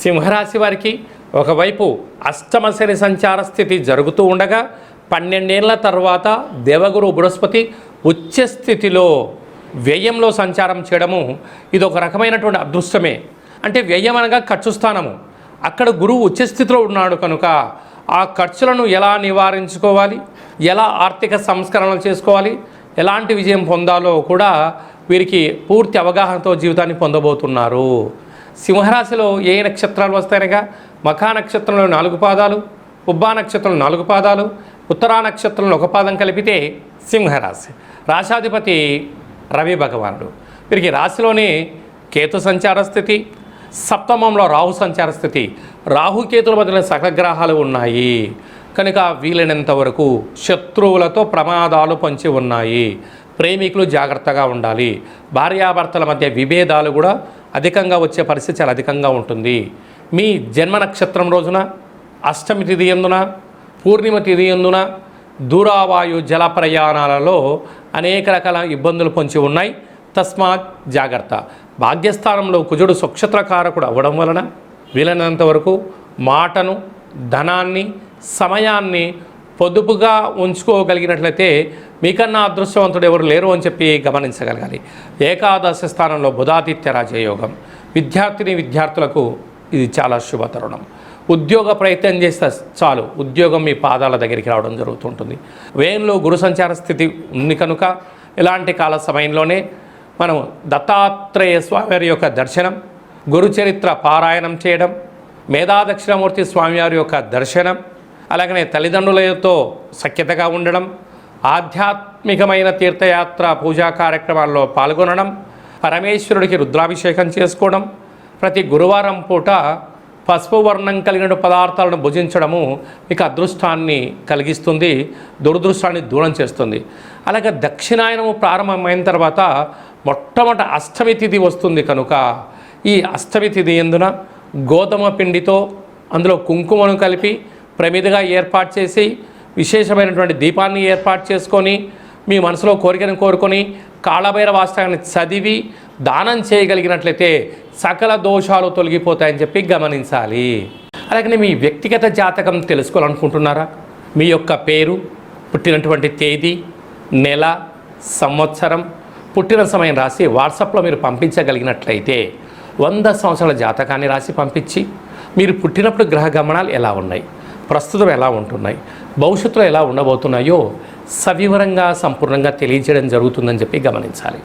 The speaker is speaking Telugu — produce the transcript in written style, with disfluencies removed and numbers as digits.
సింహరాశి వారికి ఒకవైపు అష్టమ శని సంచార స్థితి జరుగుతూ ఉండగా 12 ఏళ్ల తర్వాత దేవగురు బృహస్పతి ఉచ్చ స్థితిలో వ్యయంలో సంచారం చేయడము ఇది ఒక రకమైనటువంటి అదృష్టమే. అంటే వ్యయం అనగా ఖర్చు స్థానము. అక్కడ గురువు ఉచ్చ స్థితిలో ఉన్నాడు కనుక ఆ ఖర్చులను ఎలా నివారించుకోవాలి, ఎలా ఆర్థిక సంస్కరణలు చేసుకోవాలి, ఎలాంటి విజయం పొందాలో కూడా వీరికి పూర్తి అవగాహనతో జీవితాన్ని పొందబోతున్నారు. సింహరాశిలో ఏ నక్షత్రాలు వస్తాయనగా మఖా నక్షత్రంలో 4 పాదాలు, పుబ్బా నక్షత్రంలో 4 పాదాలు, ఉత్తరా నక్షత్రంలో 1 పాదం కలిపితే సింహరాశి. రాశాధిపతి రవి భగవానుడు. వీరికి రాశిలోనే కేతు సంచార స్థితి, సప్తమంలో రాహు సంచార స్థితి. రాహుకేతుల మధ్యన సకల గ్రహాలు ఉన్నాయి కనుక వీలైనంత వరకు శత్రువులతో ప్రమాదాలు పొంచి ఉన్నాయి. ప్రేమికులు జాగ్రత్తగా ఉండాలి. భార్యాభర్తల మధ్య విభేదాలు కూడా అధికంగా వచ్చే పరిస్థితి చాలా అధికంగా ఉంటుంది. మీ జన్మ నక్షత్రం రోజున అష్టమి తిథి యందున, పూర్ణిమ తిథి యందున దూరావాయు జల ప్రయాణాలలో అనేక రకాల ఇబ్బందులు పొంచి ఉన్నాయి. తస్మాత్ జాగ్రత్త. భాగ్యస్థానంలో కుజుడు స్వక్షత్రకారకుడు అవ్వడం వలన వీలైనంత వరకు మాటను, ధనాన్ని, సమయాన్ని పొదుపుగా ఉంచుకోగలిగినట్లయితే మీకన్నా అదృష్టవంతుడు ఎవరు లేరు అని చెప్పి గమనించగలగాలి. ఏకాదశ స్థానంలో బుధాదిత్య రాజయోగం. విద్యార్థులకు ఇది చాలా శుభ తరుణం. ఉద్యోగ ప్రయత్నం చేస్తే చాలు ఉద్యోగం మీ పాదాల దగ్గరికి రావడం జరుగుతుంటుంది. వ్యయంలో గురు సంచార స్థితి ఉంది కనుక ఇలాంటి కాల సమయంలోనే మనం దత్తాత్రేయ స్వామివారి యొక్క దర్శనం, గురు చరిత్ర పారాయణం చేయడం, మేధాదక్షిణామూర్తి స్వామివారి యొక్క దర్శనం, అలాగనే తల్లిదండ్రులతో సఖ్యతగా ఉండడం, ఆధ్యాత్మికమైన తీర్థయాత్ర పూజా కార్యక్రమాల్లో పాల్గొనడం, పరమేశ్వరుడికి రుద్రాభిషేకం చేసుకోవడం, ప్రతి గురువారం పూట పసుపు వర్ణం కలిగిన పదార్థాలను భుజించడము మీకు అదృష్టాన్ని కలిగిస్తుంది, దురదృష్టాన్ని దూరం చేస్తుంది. అలాగే దక్షిణాయనము ప్రారంభమైన తర్వాత మొట్టమొదటి అష్టమి తిథి వస్తుంది కనుక ఈ అష్టమి తిథి యందున గోధుమ పిండితో అందులో కుంకుమను కలిపి ప్రమిదగా ఏర్పాటు చేసి విశేషమైనటువంటి దీపాన్ని ఏర్పాటు చేసుకొని మీ మనసులో కోరికను కోరుకొని కాళభైరవాష్టకాన్ని చదివి దానం చేయగలిగినట్లయితే సకల దోషాలు తొలగిపోతాయని చెప్పి గమనించాలి. అలాగే మీ వ్యక్తిగత జాతకం తెలుసుకోవాలనుకుంటున్నారా? మీ యొక్క పేరు, పుట్టినటువంటి తేదీ, నెల, సంవత్సరం, పుట్టిన సమయం రాసి వాట్సాప్లో మీరు పంపించగలిగినట్లయితే 100 సంవత్సరాల జాతకాన్ని రాసి పంపించి మీరు పుట్టినప్పుడు గ్రహ గమనాలు ఎలా ఉన్నాయి, ప్రస్తుతం ఎలా ఉంటున్నాయి, భవిష్యత్తులో ఎలా ఉండబోతున్నాయో సవివరంగా సంపూర్ణంగా తెలియజేయడం జరుగుతుందని చెప్పి గమనించాలి.